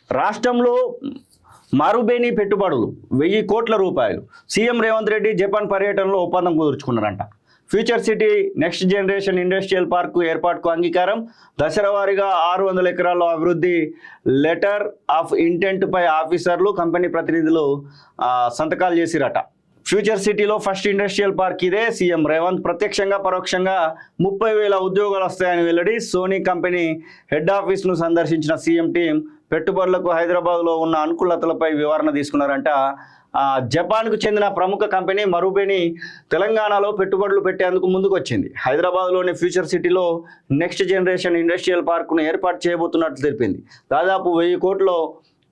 రాష్ట్రంలో మారుబేని పెట్టుబడులు 1000 కోట్ల రూపాయలు. సీఎం రేవంత్ రెడ్డి జపాన్ పర్యటనలో ఒప్పందం కుదుర్చుకున్నారంట. Future city next generation industrial park ఏర్పాటుకు అంగీకారం. దశల వారీగా 600 ఎకరాల్లో అభివృద్ధి. లెటర్ ఆఫ్ ఇంటెంట్ పై ఆఫీసర్లు కంపెనీ ప్రతినిధులు సంతకాలు చేసిరట. ఫ్యూచర్ సిటీలో ఫస్ట్ ఇండస్ట్రియల్ పార్క్ ఇదే. సీఎం రేవంత్ ప్రత్యక్షంగా పరోక్షంగా 30,000 ఉద్యోగాలు వస్తాయని వెల్లడి. సోనీ కంపెనీ హెడ్ ఆఫీస్ను సందర్శించిన సీఎం టీం పెట్టుబడులకు హైదరాబాద్లో ఉన్న అనుకూలతలపై వివరణ తీసుకున్నారంట. జపాన్కు చెందిన ప్రముఖ కంపెనీ మరుబేని తెలంగాణలో పెట్టుబడులు పెట్టేందుకు ముందుకు వచ్చింది. హైదరాబాద్లోని ఫ్యూచర్ సిటీలో నెక్స్ట్ జనరేషన్ ఇండస్ట్రియల్ పార్కును ఏర్పాటు చేయబోతున్నట్లు తెలిపింది. దాదాపు 1000 కోట్ల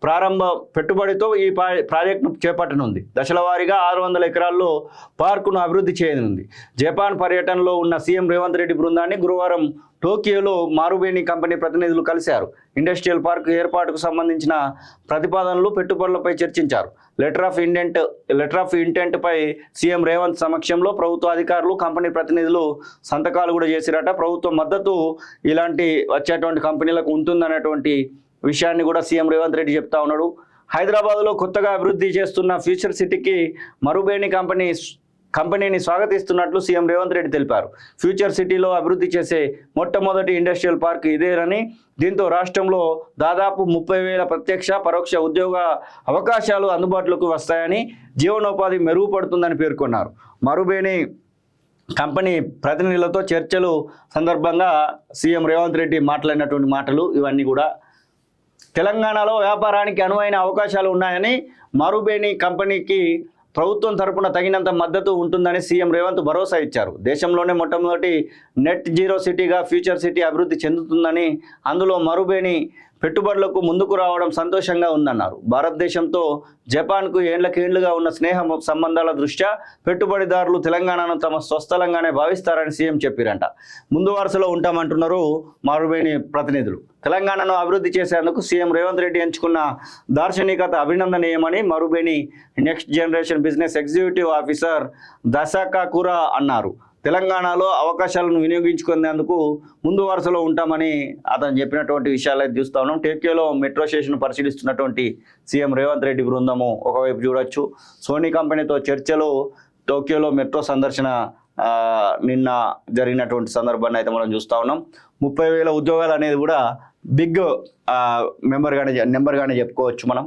ప్రారంభ పెట్టుబడితో ఈ ప్రాజెక్టును చేపట్టనుంది. దశల వారీగా 600 ఎకరాల్లో పార్కును అభివృద్ధి చేయనుంది. జపాన్ పర్యటనలో ఉన్న సీఎం రేవంత్ రెడ్డి బృందాన్ని గురువారం టోక్యోలో మారుబేని కంపెనీ ప్రతినిధులు కలిశారు. ఇండస్ట్రియల్ పార్క్ ఏర్పాటుకు సంబంధించిన ప్రతిపాదనలు, పెట్టుబడులపై చర్చించారు. లెటర్ ఆఫ్ ఇంటెంట్ పై సీఎం రేవంత్ సమక్షంలో ప్రభుత్వ అధికారులు, కంపెనీ ప్రతినిధులు సంతకాలు కూడా చేసిరట. ప్రభుత్వ మద్దతు ఇలాంటి వచ్చేటువంటి కంపెనీలకు ఉంటుందనేటువంటి విషయాన్ని కూడా సీఎం రేవంత్ రెడ్డి చెప్తా ఉన్నాడు. హైదరాబాద్లో కొత్తగా అభివృద్ధి చేస్తున్న ఫ్యూచర్ సిటీకి మరుబేని కంపెనీని స్వాగతిస్తున్నట్లు సీఎం రేవంత్ రెడ్డి తెలిపారు. ఫ్యూచర్ సిటీలో అభివృద్ధి చేసే మొట్టమొదటి ఇండస్ట్రియల్ పార్క్ ఇదేనని, దీంతో రాష్ట్రంలో దాదాపు 30,000 ప్రత్యక్ష పరోక్ష ఉద్యోగ అవకాశాలు అందుబాటులోకి వస్తాయని, జీవనోపాధి మెరుగుపడుతుందని పేర్కొన్నారు. మరుబేని కంపెనీ ప్రతినిధులతో చర్చలు సందర్భంగా సీఎం రేవంత్ రెడ్డి మాట్లాడినటువంటి మాటలు ఇవన్నీ కూడా. తెలంగాణలో వ్యాపారానికి అనువైన అవకాశాలు ఉన్నాయని, మరుబేని కంపెనీకి ప్రభుత్వం తరపున తగినంత మద్దతు ఉంటుందని సీఎం రేవంత్ భరోసా ఇచ్చారు. దేశంలోనే మొట్టమొదటి నెట్ జీరో సిటీగా ఫ్యూచర్ సిటీ అభివృద్ధి చెందుతుందని, అందులో మరుబేని పెట్టుబడులకు ముందుకు రావడం సంతోషంగా ఉందన్నారు. భారతదేశంతో జపాన్కు ఏళ్లుగా ఉన్న స్నేహ సంబంధాల దృష్ట్యా పెట్టుబడిదారులు తెలంగాణను తమ స్వస్థలంగానే భావిస్తారని సీఎం చెప్పారంట. ముందు వరుసలో ఉంటామంటున్నారు మరుబేని ప్రతినిధులు. తెలంగాణను అభివృద్ధి చేసేందుకు సీఎం రేవంత్ రెడ్డి ఎంచుకున్న దార్శనికత అభినందనీయమని Marubeni next generation business executive officer దసాకాకురా అన్నారు. తెలంగాణలో అవకాశాలను వినియోగించుకునేందుకు ముందు వరుసలో ఉంటామని అతను చెప్పినటువంటి విషయాలు అయితే చూస్తూ ఉన్నాం. టోక్యోలో మెట్రో స్టేషన్ పరిశీలిస్తున్నటువంటి సీఎం రేవంత్ రెడ్డి బృందము ఒకవైపు చూడొచ్చు. సోనీ కంపెనీతో చర్చలు, టోక్యోలో మెట్రో సందర్శన నిన్న జరిగినటువంటి సందర్భాన్ని అయితే మనం చూస్తూ ఉన్నాం. 30,000 ఉద్యోగాలు అనేది కూడా బిగ్ నెంబర్గానే చెప్పుకోవచ్చు మనం.